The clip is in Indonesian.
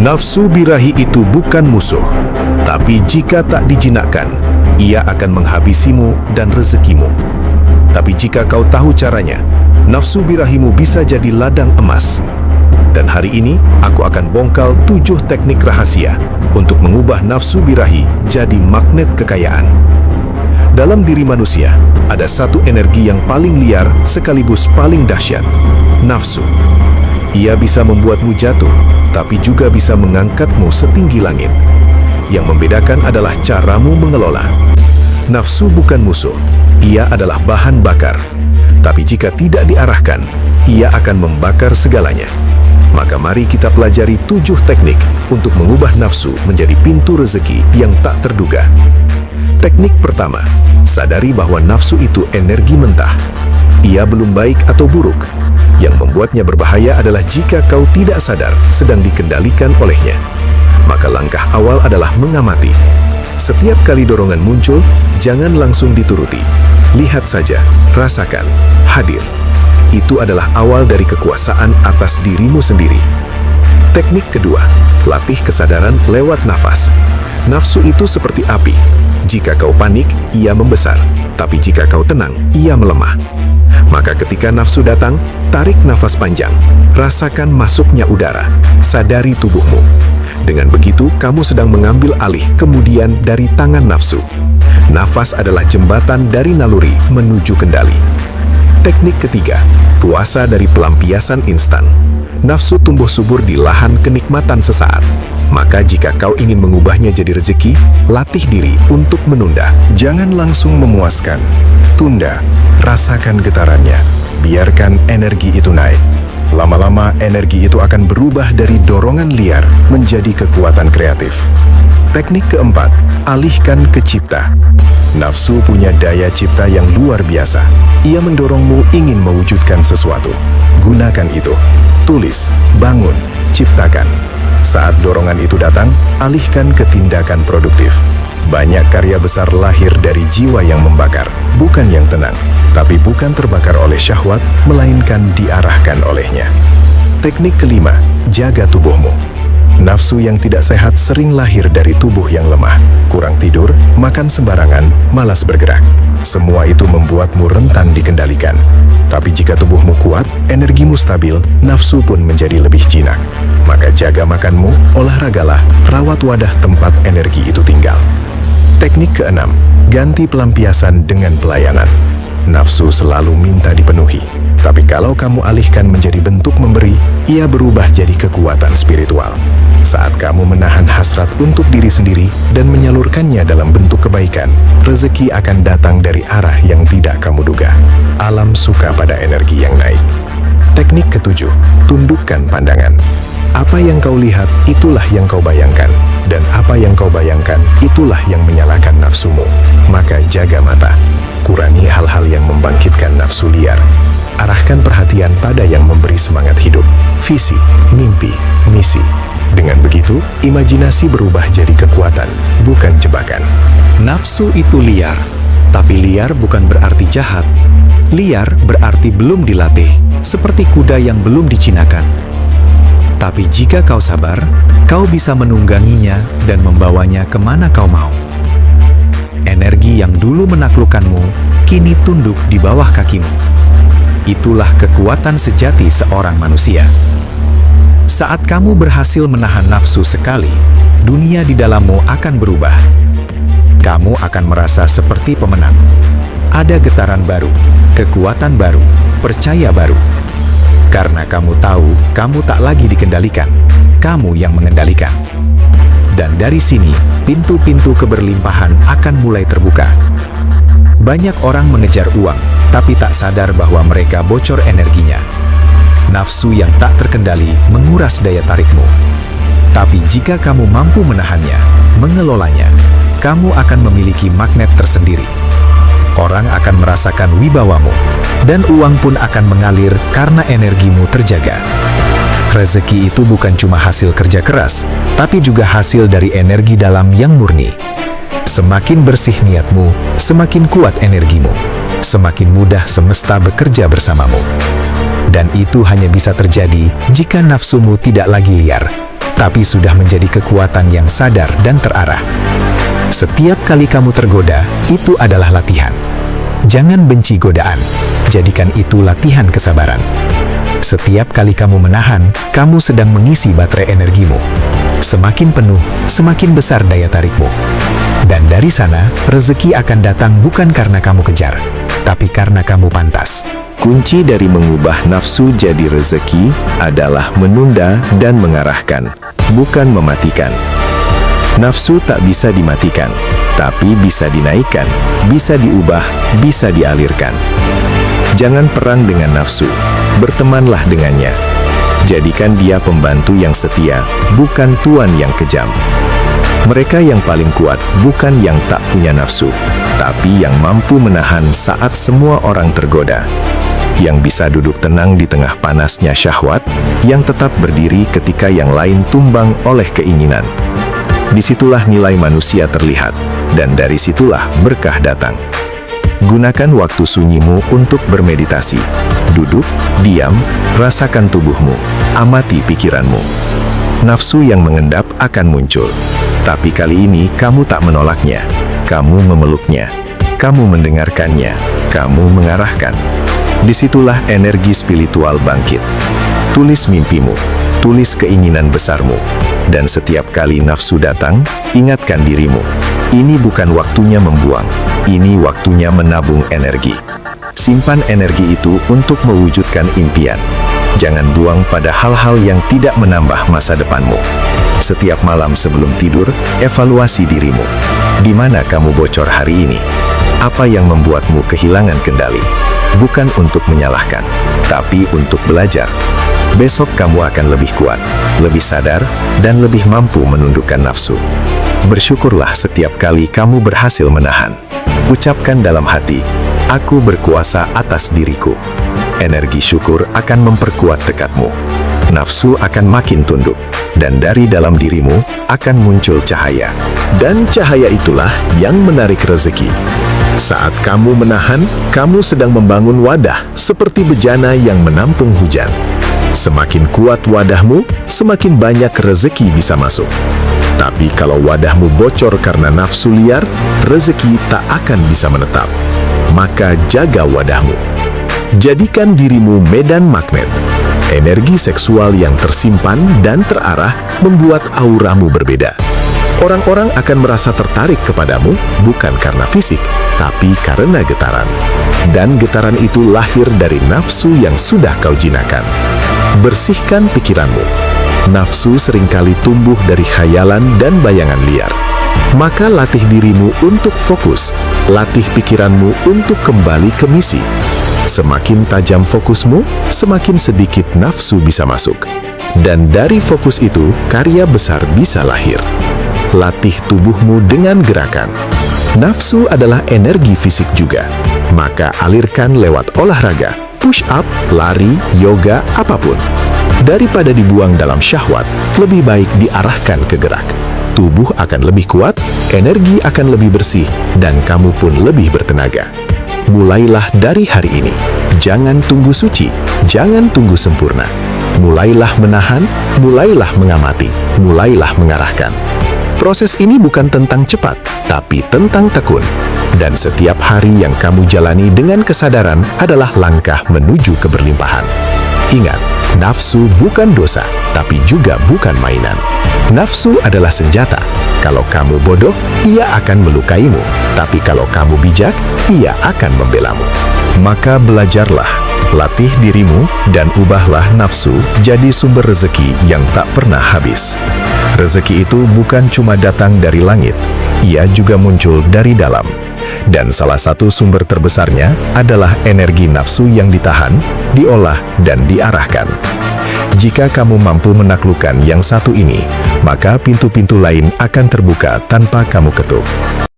Nafsu birahi itu bukan musuh, tapi jika tak dijinakkan, ia akan menghabisimu dan rezekimu. Tapi jika kau tahu caranya, nafsu birahimu bisa jadi ladang emas. Dan hari ini, aku akan bongkal 7 teknik rahasia untuk mengubah nafsu birahi jadi magnet kekayaan. Dalam diri manusia, ada satu energi yang paling liar sekaligus paling dahsyat, nafsu. Ia bisa membuatmu jatuh, tapi juga bisa mengangkatmu setinggi langit. Yang membedakan adalah caramu mengelola. Nafsu bukan musuh, ia adalah bahan bakar. Tapi jika tidak diarahkan, ia akan membakar segalanya. Maka mari kita pelajari 7 teknik untuk mengubah nafsu menjadi pintu rezeki yang tak terduga. Teknik pertama, sadari bahwa nafsu itu energi mentah. Ia belum baik atau buruk. Yang membuatnya berbahaya adalah jika kau tidak sadar sedang dikendalikan olehnya. Maka langkah awal adalah mengamati. Setiap kali dorongan muncul, jangan langsung dituruti. Lihat saja, rasakan, hadir. Itu adalah awal dari kekuasaan atas dirimu sendiri. Teknik kedua, latih kesadaran lewat nafas. Nafsu itu seperti api. Jika kau panik, ia membesar. Tapi jika kau tenang, ia melemah. Maka ketika nafsu datang, tarik nafas panjang. Rasakan masuknya udara. Sadari tubuhmu. Dengan begitu, kamu sedang mengambil alih kemudian dari tangan nafsu. Nafas adalah jembatan dari naluri menuju kendali. Teknik ketiga, puasa dari pelampiasan instan. Nafsu tumbuh subur di lahan kenikmatan sesaat. Maka jika kau ingin mengubahnya jadi rezeki, latih diri untuk menunda. Jangan langsung memuaskan. Tunda, rasakan getarannya. Biarkan energi itu naik. Lama-lama energi itu akan berubah dari dorongan liar menjadi kekuatan kreatif. Teknik keempat, alihkan ke cipta. Nafsu punya daya cipta yang luar biasa. Ia mendorongmu ingin mewujudkan sesuatu. Gunakan itu. Tulis, bangun, ciptakan. Saat dorongan itu datang, alihkan ke tindakan produktif. Banyak karya besar lahir dari jiwa yang membakar, bukan yang tenang. Tapi bukan terbakar oleh syahwat, melainkan diarahkan olehnya. Teknik kelima, jaga tubuhmu. Nafsu yang tidak sehat sering lahir dari tubuh yang lemah. Kurang tidur, makan sembarangan, malas bergerak. Semua itu membuatmu rentan dikendalikan. Tapi jika tubuhmu kuat, energimu stabil, nafsu pun menjadi lebih jinak. Maka jaga makanmu, olahragalah, rawat wadah tempat energi itu tinggal. Teknik keenam, ganti pelampiasan dengan pelayanan. Nafsu selalu minta dipenuhi. Tapi kalau kamu alihkan menjadi bentuk memberi, ia berubah jadi kekuatan spiritual. Saat kamu menahan hasrat untuk diri sendiri dan menyalurkannya dalam bentuk kebaikan, rezeki akan datang dari arah yang tidak kamu duga. Alam suka pada energi yang naik. Teknik ketujuh, tundukkan pandangan. Apa yang kau lihat, itulah yang kau bayangkan. Dan apa yang kau bayangkan, itulah yang menyalakan nafsumu. Maka jaga mata. Kurangi hal-hal yang membangkitkan nafsu liar. Arahkan perhatian pada yang memberi semangat hidup, visi, mimpi, misi. Dengan begitu, imajinasi berubah jadi kekuatan, bukan jebakan. Nafsu itu liar, tapi liar bukan berarti jahat. Liar berarti belum dilatih, seperti kuda yang belum dicinakan. Tapi jika kau sabar, kau bisa menungganginya dan membawanya kemana kau mau. Energi yang dulu menaklukkanmu, kini tunduk di bawah kakimu. Itulah kekuatan sejati seorang manusia. Saat kamu berhasil menahan nafsu sekali, dunia di dalammu akan berubah. Kamu akan merasa seperti pemenang. Ada getaran baru, kekuatan baru, percaya baru. Karena kamu tahu, kamu tak lagi dikendalikan. Kamu yang mengendalikan. Dan dari sini, pintu-pintu keberlimpahan akan mulai terbuka. Banyak orang mengejar uang, tapi tak sadar bahwa mereka bocor energinya. Nafsu yang tak terkendali menguras daya tarikmu. Tapi jika kamu mampu menahannya, mengelolanya, kamu akan memiliki magnet tersendiri. Orang akan merasakan wibawamu, dan uang pun akan mengalir karena energimu terjaga. Rezeki itu bukan cuma hasil kerja keras, tapi juga hasil dari energi dalam yang murni. Semakin bersih niatmu, semakin kuat energimu. Semakin mudah semesta bekerja bersamamu. Dan itu hanya bisa terjadi jika nafsumu tidak lagi liar, tapi sudah menjadi kekuatan yang sadar dan terarah. Setiap kali kamu tergoda, itu adalah latihan. Jangan benci godaan, jadikan itu latihan kesabaran. Setiap kali kamu menahan, kamu sedang mengisi baterai energimu. Semakin penuh, semakin besar daya tarikmu. Dan dari sana, rezeki akan datang bukan karena kamu kejar, tapi karena kamu pantas. Kunci dari mengubah nafsu jadi rezeki adalah menunda dan mengarahkan, bukan mematikan. Nafsu tak bisa dimatikan, tapi bisa dinaikkan, bisa diubah, bisa dialirkan. Jangan perang dengan nafsu, bertemanlah dengannya. Jadikan dia pembantu yang setia, bukan tuan yang kejam. Mereka yang paling kuat bukan yang tak punya nafsu, tapi yang mampu menahan saat semua orang tergoda. Yang bisa duduk tenang di tengah panasnya syahwat, yang tetap berdiri ketika yang lain tumbang oleh keinginan. Disitulah nilai manusia terlihat, dan dari situlah berkah datang. Gunakan waktu sunyimu untuk bermeditasi. Duduk, diam, rasakan tubuhmu, amati pikiranmu. Nafsu yang mengendap akan muncul, tapi kali ini kamu tak menolaknya, kamu memeluknya, kamu mendengarkannya, kamu mengarahkan. Disitulah energi spiritual bangkit. Tulis mimpimu, tulis keinginan besarmu, dan setiap kali nafsu datang, ingatkan dirimu, ini bukan waktunya membuang, ini waktunya menabung energi. Simpan energi itu untuk mewujudkan impian. Jangan buang pada hal-hal yang tidak menambah masa depanmu. Setiap malam sebelum tidur, evaluasi dirimu. Di mana kamu bocor hari ini? Apa yang membuatmu kehilangan kendali? Bukan untuk menyalahkan, tapi untuk belajar. Besok kamu akan lebih kuat, lebih sadar, dan lebih mampu menundukkan nafsu. Bersyukurlah setiap kali kamu berhasil menahan. Ucapkan dalam hati, aku berkuasa atas diriku. Energi syukur akan memperkuat tekadmu. Nafsu akan makin tunduk, dan dari dalam dirimu akan muncul cahaya. Dan cahaya itulah yang menarik rezeki. Saat kamu menahan, kamu sedang membangun wadah seperti bejana yang menampung hujan. Semakin kuat wadahmu, semakin banyak rezeki bisa masuk. Tapi kalau wadahmu bocor karena nafsu liar, rezeki tak akan bisa menetap. Maka jaga wadahmu. Jadikan dirimu medan magnet. Energi seksual yang tersimpan dan terarah membuat auramu berbeda. Orang-orang akan merasa tertarik kepadamu bukan karena fisik, tapi karena getaran. Dan getaran itu lahir dari nafsu yang sudah kau jinakan. Bersihkan pikiranmu. Nafsu seringkali tumbuh dari khayalan dan bayangan liar. Maka latih dirimu untuk fokus, latih pikiranmu untuk kembali ke misi. Semakin tajam fokusmu, semakin sedikit nafsu bisa masuk. Dan dari fokus itu, karya besar bisa lahir. Latih tubuhmu dengan gerakan. Nafsu adalah energi fisik juga. Maka alirkan lewat olahraga, push up, lari, yoga, apapun. Daripada dibuang dalam syahwat, lebih baik diarahkan ke gerak. Tubuh akan lebih kuat, energi akan lebih bersih, dan kamu pun lebih bertenaga. Mulailah dari hari ini. Jangan tunggu suci, jangan tunggu sempurna. Mulailah menahan, mulailah mengamati, mulailah mengarahkan. Proses ini bukan tentang cepat, tapi tentang tekun. Dan setiap hari yang kamu jalani dengan kesadaran adalah langkah menuju keberlimpahan. Ingat, nafsu bukan dosa, tapi juga bukan mainan. Nafsu adalah senjata. Kalau kamu bodoh, ia akan melukaimu. Tapi kalau kamu bijak, ia akan membelamu. Maka belajarlah, latih dirimu, dan ubahlah nafsu jadi sumber rezeki yang tak pernah habis. Rezeki itu bukan cuma datang dari langit, ia juga muncul dari dalam. Dan salah satu sumber terbesarnya adalah energi nafsu yang ditahan, diolah, dan diarahkan. Jika kamu mampu menaklukkan yang satu ini, maka pintu-pintu lain akan terbuka tanpa kamu ketuk.